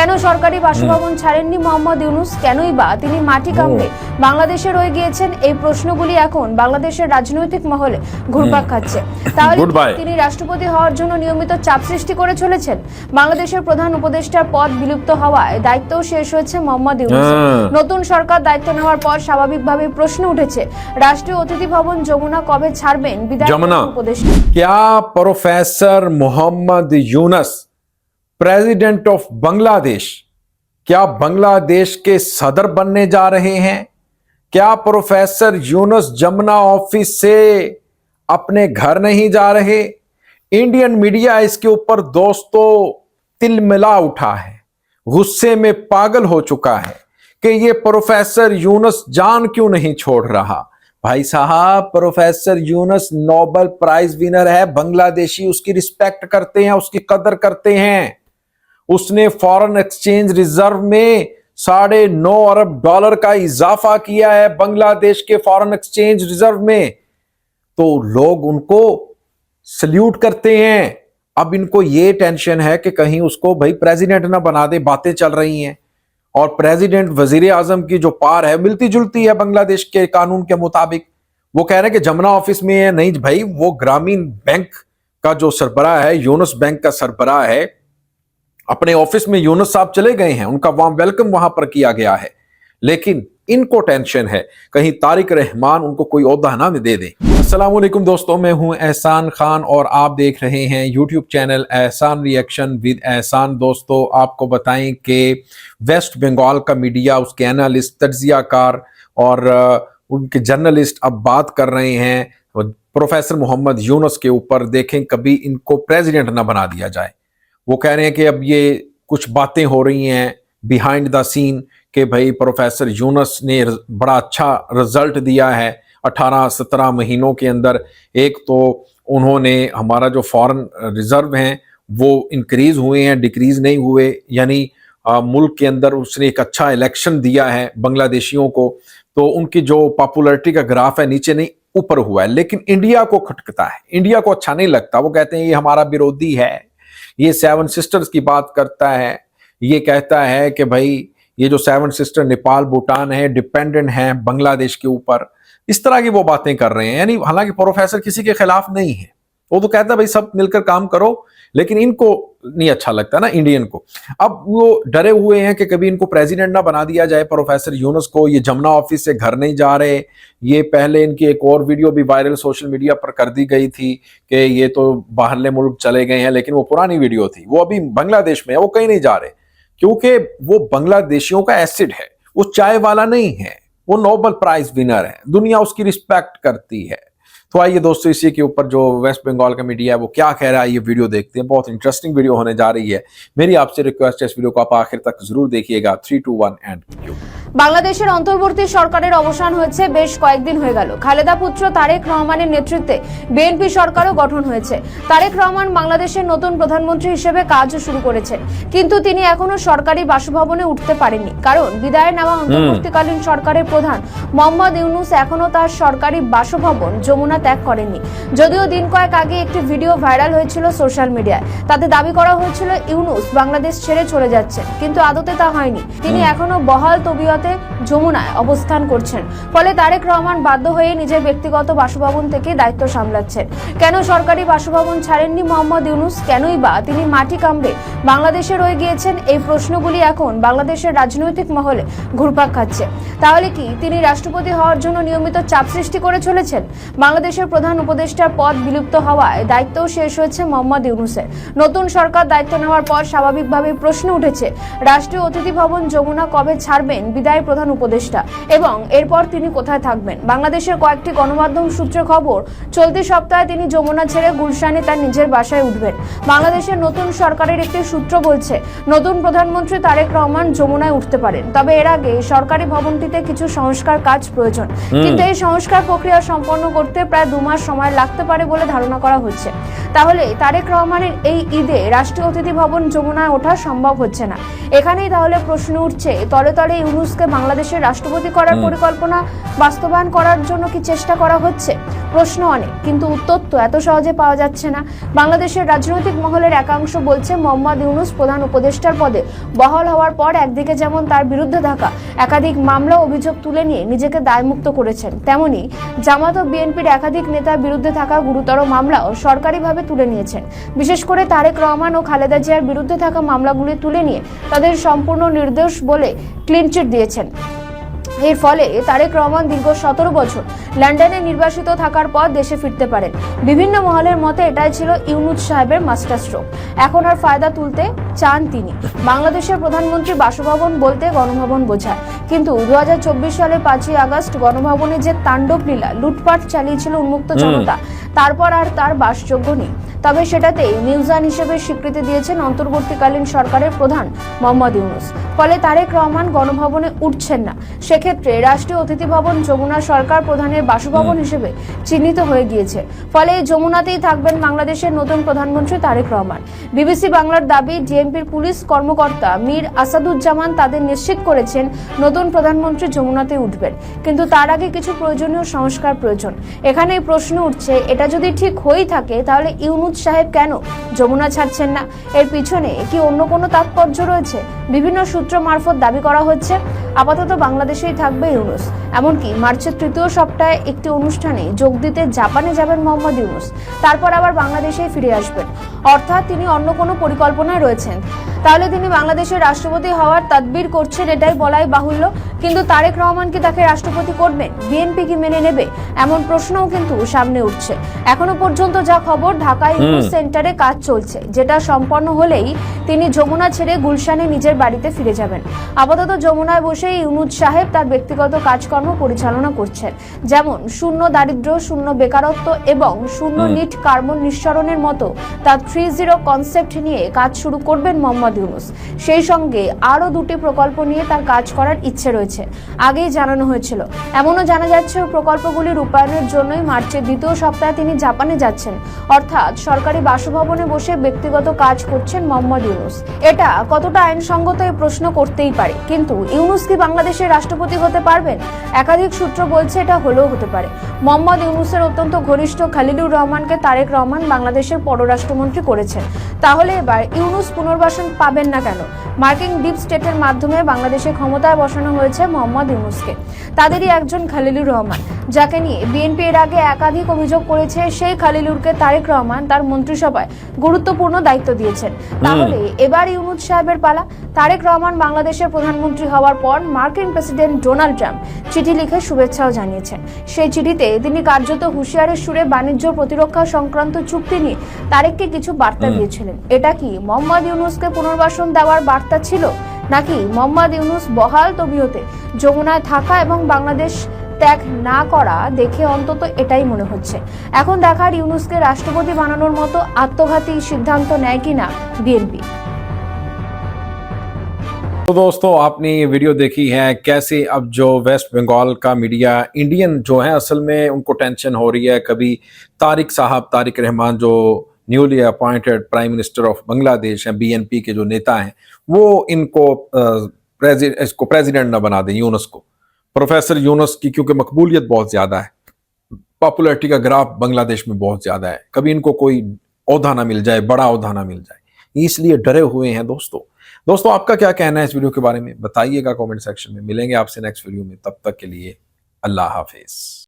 কেন সরকারি বাসভবন ছাড়েননি মোহাম্মদ ইউনূস? কেনই বা তিনি মাটি কামড়ে বাংলাদেশে রয়ে গিয়েছেন? এই প্রশ্নগুলি এখন বাংলাদেশের রাজনৈতিক মহলে ঘুরপাক খাচ্ছে। তাহলে তিনি রাষ্ট্রপতি হওয়ার জন্য নিয়মিত চাপ সৃষ্টি করে চলেছেন? বাংলাদেশের প্রধান উপদেষ্টার পদ বিলুপ্ত হওয়ায় দায়িত্বও শেষ হয়েছে মোহাম্মদ ইউনূসের। নতুন সরকার দায়িত্ব নেওয়ার পর স্বাভাবিকভাবে প্রশ্ন উঠেছে, রাষ্ট্রীয় অতিথি ভবন যমুনা কবে ছাড়বেন বিদায়ী উপদেষ্টা? क्या professor Mohammad Yunus president of Bangladesh क्या बांग्लादेश के सदर बनने जा रहे हैं? क्या प्रोफेसर यूनुस जमुना ऑफिस से अपने घर नहीं जा रहे? इंडियन मीडिया इसके ऊपर दोस्तों तिलमिला उठा है, गुस्से में पागल हो चुका है कि ये प्रोफेसर यूनुस जान क्यों नहीं छोड़ रहा। भाई साहब, professor Yunus Nobel prize winner है, बांग्लादेशी उसकी रिस्पेक्ट करते हैं, उसकी कदर करते हैं। उसने फॉरेन एक्सचेंज रिजर्व में $9.5 अरब का इजाफा किया है बांग्लादेश के फॉरेन एक्सचेंज रिजर्व में, तो लोग उनको सल्यूट करते हैं। अब इनको ये टेंशन है कि कहीं उसको भाई प्रेसिडेंट ना बना दे, बातें चल रही हैं। और प्रेसिडेंट वजीर आजम की जो पार है मिलती जुलती है बांग्लादेश के कानून के मुताबिक। वो कह रहे हैं कि जमुना ऑफिस में है, नहीं भाई, वो ग्रामीण बैंक का जो सरबराह है, यूनुस बैंक का सरबराह है, अपने ऑफिस में यूनुस साहब चले गए हैं, उनका वार्म वेलकम वहां पर किया गया है। लेकिन इनको टेंशन है कहीं तारिक रहमान उनको कोई ओहदा ना दे दे। अस्सलाम वालेकुम दोस्तों, मैं हूं एहसान खान और आप देख रहे हैं यूट्यूब चैनल एहसान रिएक्शन विद एहसान। दोस्तों, आपको बताएं कि वेस्ट बंगाल का मीडिया, उसके एनालिस्ट, तज्जियाकार और उनके जर्नलिस्ट अब बात कर रहे हैं प्रोफेसर मोहम्मद यूनुस के ऊपर। देखें कभी इनको प्रेसिडेंट ना बना दिया जाए। वो कह रहे हैं कि अब ये कुछ बातें हो रही हैं बिहाइंड द सीन कि भाई प्रोफेसर यूनुस ने बड़ा अच्छा रिजल्ट दिया है 18-17 महीनों के अंदर। एक तो उन्होंने हमारा जो फॉरेन रिजर्व हैं वो इंक्रीज हुए हैं, डिक्रीज नहीं हुए, यानी मुल्क के अंदर उसने एक अच्छा इलेक्शन दिया है बांग्लादेशियों को, तो उनकी जो पॉपुलैरिटी का ग्राफ है नीचे नहीं ऊपर हुआ है। लेकिन इंडिया को खटकता है, इंडिया को अच्छा नहीं लगता। वो कहते हैं ये हमारा विरोधी है, ये 7 सिस्टर्स की बात करता है, ये कहता है कि भाई ये जो 7 सिस्टर नेपाल भूटान है डिपेंडेंट है बांग्लादेश के ऊपर। इस तरह की वो बातें कर रहे हैं। यानी हालांकि प्रोफेसर किसी के खिलाफ नहीं है, वो तो कहता है भाई सब मिलकर काम करो, लेकिन इनको नहीं अच्छा लगता ना इंडियन को। अब वो डरे हुए हैं कि कभी इनको प्रेसिडेंट ना बना दिया जाए प्रोफेसर यूनुस को। ये जमुना ऑफिस से घर नहीं जा रहे। ये पहले इनकी एक और वीडियो भी वायरल सोशल मीडिया पर कर दी गई थी कि ये तो बाहरले मुल्क चले गए हैं, लेकिन वो पुरानी वीडियो थी। वो अभी बांग्लादेश में है, वो कहीं नहीं जा रहे, क्योंकि वो बांग्लादेशियों का एसिड है, वो चाय वाला नहीं है, वो नोबेल प्राइज विनर है, दुनिया उसकी रिस्पेक्ट करती है। तो आइए दोस्तों, इसी के ऊपर जो वेस्ट बंगाल का मीडिया है वो क्या कह रहा है ये वीडियो देखते हैं। बहुत इंटरेस्टिंग वीडियो होने जा रही है। मेरी आपसे रिक्वेस्ट है इस वीडियो को आप आखिर तक जरूर देखिएगा। 3, 2, 1 एंड क्यू। বাংলাদেশের অন্তর্বর্তী সরকারের অবসান হয়েছে, বেশ কয়েকদিন হয়ে গেল। খালেদা পুত্র তারেক রহমানের নেতৃত্বে বিএনপি সরকারও গঠন হয়েছে। তারেক রহমান বাংলাদেশের নতুন প্রধানমন্ত্রী হিসেবে কাজও শুরু করেছেন, কিন্তু তিনি এখনো সরকারি বাসভবনে উঠতে পারেননি, কারণ বিদায় নেওয়া অন্তর্বর্তীকালীন সরকারের প্রধান মোহাম্মদ ইউনূস এখনো তার সরকারি বাসভবন যমুনা ত্যাগ করেননি। যদিও দিন কয়েক আগে একটি ভিডিও ভাইরাল হয়েছিল সোশ্যাল মিডিয়ায়, তাতে দাবি করা হয়েছিল ইউনূস বাংলাদেশ ছেড়ে চলে যাচ্ছেন, কিন্তু আদতে তা হয়নি। তিনি এখনো বহাল তবিয়তে যমুনায় অবস্থান করছেন। ফলে তারেক রহমান বাধ্য হয়ে নিজের ব্যক্তিগত বাসভবন থেকে দায়িত্ব সামলাচ্ছেন। কেন সরকারি বাসভবন ছাড়েননি মোহাম্মদ ইউনূস? কেনই বা তিনি মাটি কামড়ে বাংলাদেশে রয়ে গিয়েছেন? এই প্রশ্নগুলি এখন বাংলাদেশের রাজনৈতিক মহলে ঘুরপাক খাচ্ছে। তাহলে কি তিনি রাষ্ট্রপতি হওয়ার জন্য নিয়মিত চাপ সৃষ্টি করে চলেছেন? বাংলাদেশের প্রধান উপদেষ্টার পদ বিলুপ্ত হওয়ায় দায়িত্বও শেষ হয়েছে মোহাম্মদ ইউনূসের। নতুন সরকার দায়িত্ব নেওয়ার পর স্বাভাবিকভাবে প্রশ্ন উঠেছে, রাষ্ট্রীয় অতিথি ভবন যমুনা কবে ছাড়বেন বিদায়ী প্রধান উপদেষ্টা এবং এরপর তিনি কোথায় থাকবেন? বাংলাদেশের কয়েকটি গণমাধ্যম সূত্রে খবর, চলতি সপ্তাহে তিনি যমুনা ছেড়ে গুলশানে তার নিজের বাসায় উঠবেন। বাংলাদেশের নতুন সরকারের একটি সূত্র বলছে, নতুন প্রধানমন্ত্রী তারেক রহমান যমুনায় উঠতে পারেন, তবে এর আগে সরকারি ভবনটিতে কিছু সংস্কার কাজ প্রয়োজন। কিন্তু এই সংস্কার প্রক্রিয়া সম্পন্ন করতে প্রায় 2 মাস সময় লাগতে পারে বলে ধারণা করা হচ্ছে। তাহলে তারেক রহমানের এই ঈদে রাষ্ট্রীয় অতিথি ভবন যমুনায় ওঠা সম্ভব হচ্ছে না। এখানেই তাহলে প্রশ্ন উঠছে, তলে তলে ইউনূসকে ইউনূসকে বাংলাদেশের রাষ্ট্রপতি করার পরিকল্পনা বাস্তবায়ন করার জন্য কি চেষ্টা করা হচ্ছে? প্রশ্ন অনেক, কিন্তু উত্তর তো এত সহজে পাওয়া যাচ্ছে না। বাংলাদেশের রাজনৈতিক মহলের একাংশ বলছে মোহাম্মদ ইউনূস প্রধান উপদেষ্টার পদে বহাল হওয়ার পর একদিকে যেমন তার বিরুদ্ধে থাকা একাধিক মামলা অভিযোগ তুলে নিয়ে নিজেকে দায়মুক্ত করেছেন, তেমনি জামাত ও বিএনপির একাধিক নেতার বিরুদ্ধে থাকা গুরুতর মামলাও সরকারিভাবে তুলে নিয়েছেন। বিশেষ করে তারেক রহমান ও খালেদা জিয়ার বিরুদ্ধে থাকা মামলাগুলি তুলে নিয়ে তাদের সম্পূর্ণ নির্দোষ বলে ক্লিনচিট দিয়েছেন। এর ফলে তারেক রহমান দীর্ঘ 17 বছর লন্ডনে নির্বাসিত থাকার পর দেশে ফিরতে পারেন। বিভিন্ন মহলের মতে এটাই ছিল ইউনূস সাহেবের মাস্টার স্ট্রোক। এখন আর ফায়দা তুলতে চান তিনি। বাংলাদেশের প্রধানমন্ত্রী বাসভবন বলতে গণভবন বোঝায়, কিন্তু 2024 সালের 5ই আগস্ট গণভবনে যে তাণ্ডব লীলা লুটপাট চালিয়েছিল উন্মুক্ত জনতা, তারপর আর তার বাসযোগ্য নেই। তবে সেটাতে মিউজিয়াম হিসেবে স্বীকৃতি দিয়েছেন অন্তর্বর্তীকালীন সরকারের প্রধান মোহাম্মদ ইউনূস। ফলে তারেক রহমান গণভবনে উঠছেন না। সেক্ষেত্রে রাষ্ট্রীয় অতিথি ভবন যমুনা সরকার প্রধানের বাসভবন হিসেবে চিহ্নিত হয়ে গিয়েছে। ফলে এই যমুনাতেই থাকবেন বাংলাদেশের নতুন প্রধানমন্ত্রী তারেক রহমান। বিবিসি বাংলার দাবি, ডিএমপির পুলিশ কর্মকর্তা মীর আসাদুজ্জামান তাদের নিশ্চিত করেছেন নতুন প্রধানমন্ত্রী যমুনাতে উঠবেন, কিন্তু তার আগে কিছু প্রয়োজনীয় সংস্কার প্রয়োজন। এখানেই প্রশ্ন উঠছে, এটা যদি ঠিক হয়েই থাকে তাহলে ইউনূস সাহেব কেন যমুনা ছাড়ছেন না? এর পিছনে কি অন্য কোনো তাৎপর্য রয়েছে? বিভিন্ন সূত্র মারফত দাবি করা হচ্ছে আপাতত বাংলাদেশেই থাকবে ইউনূস। এমনকি মার্চের 3য় সপ্তাহে একটি অনুষ্ঠানে যোগ দিতে জাপানে যাবেন মোহাম্মদ ইউনূস, তারপর আবার বাংলাদেশেই ফিরে আসবেন। অর্থাৎ তিনি অন্য কোনো পরিকল্পনায় রয়েছেন। তাহলে তিনি বাংলাদেশের রাষ্ট্রপতি হওয়ার তাদবির করছেন, এটাই বলাই বাহুল্য। কিন্তু তারেক রহমান কি তাকে রাষ্ট্রপতি করবেন? বিএনপি কি মেনে নেবে? এমন প্রশ্নও কিন্তু সামনে উঠছে। এখনো পর্যন্ত যা খবর, ঢাকায় ইউনূস সেন্টারে কাজ চলছে, যেটা সম্পন্ন হলেই তিনি যমুনা ছেড়ে গুলশানে নিজের বাড়িতে ফিরে যাবেন। আপাতত যমুনায় বসেই ইউনূস সাহেব তার ব্যক্তিগত কাজকর্ম পরিচালনা করছেন, যেমন শূন্য দারিদ্র্য, শূন্য বেকারত্ব এবং শূন্য নিট কার্বন নিঃসরণের মতো তার 3-0 কনসেপ্ট নিয়ে কাজ শুরু করবেন মোহাম্মদ ইউনূস। সেই সঙ্গে আরও 2টি প্রকল্প নিয়ে তার কাজ করার ইচ্ছে রয়েছে, আগেই জানানো হয়েছিল। এমনও জানা যাচ্ছে প্রকল্পগুলি রূপায়ণের জন্যই মার্চের 2য় সপ্তাহে তিনি জাপানে যাচ্ছেন। অর্থাৎ সরকারি বাসভবনে বসে ব্যক্তিগত কাজ করছেন মোহাম্মদ ইউনূস। এটা কতটা আইনসঙ্গত এই প্রশ্ন করতেই পারে, কিন্তু ইউনূস কি বাংলাদেশের রাষ্ট্রপতি হতে পারবেন? একাধিক সূত্র বলছে এটা হলেও হতে পারে। মোহাম্মদ ইউনূসের অত্যন্ত ঘনিষ্ঠ খলিলুর রহমানকে তারেক রহমান বাংলাদেশের পররাষ্ট্রমন্ত্রী করেছেন। তাহলে এবার ইউনূস পুনর্বাসন পাবেন না কেন? মার্কিন ডিপ স্টেটের মাধ্যমে বাংলাদেশে ক্ষমতায় বসানো হয়েছে মোহাম্মদ ইউনূসকে। তাদেরই একজন খলিলুর রহমান, যাকে নিয়ে বিএনপি এর আগে একাধিক অভিযোগ করেছে। সেই খলিলুরকে তারেক রহমান তার মন্ত্রিসভায় গুরুত্বপূর্ণ দায়িত্ব দিয়েছেন। তাহলে এবার ইউনূস সাহেবের পালা। তারেক রহমান বাংলাদেশের প্রধানমন্ত্রী হওয়ার পর মার্কিন প্রেসিডেন্ট ডোনাল্ড ট্রাম্প চিঠি লিখে শুভেচ্ছাও জানিয়েছেন। সেই চিঠিতে তিনি কার্যত হুঁশিয়ারের সুরে বাণিজ্য প্রতিরক্ষা সংক্রান্ত চুক্তি নিয়ে তারেককে কিছু বার্তা দিয়েছিলেন। এটা কি মোহাম্মদ ইউনূসকে পুনর্বাসন দেওয়ার বার্তা ছিল, নাকি মোহাম্মদ ইউনূস বহাল তবিয়তে যমুনায় থাকা এবং বাংলাদেশ ত্যাগ না করা দেখে অন্তত এটাই মনে হচ্ছে। এখন দেখার ইউনূসকে রাষ্ট্রপতি বানানোর মতো আত্মঘাতী সিদ্ধান্ত নেয় কিনা বিএনপি। तो दोस्तों, आपने ये वीडियो देखी है कैसे अब जो वेस्ट बंगाल का मीडिया इंडियन जो है असल में उनको टेंशन हो रही है। कभी तारिक रहमान जो newly appointed prime minister of Bangladesh हैं, बीएनपी के जो नेता हैं, वो इनको प्रेसिडेंट ना बना दें यूनुस को। प्रोफेसर यूनुस की क्योंकि मकबूलियत बहुत ज्यादा है, पॉपुलैरिटी का ग्राफ बांग्लादेश में बहुत ज्यादा है, कभी इनको कोई ओहदा ना मिल जाए, बड़ा ओहदा ना मिल जाए, इसलिए डरे हुए हैं। दोस्तों आपका क्या कहना है इस वीडियो के बारे में? बताइएगा कमेंट सेक्शन में। मिलेंगे आपसे नेक्स्ट वीडियो में, तब तक के लिए अल्लाह हाफिज।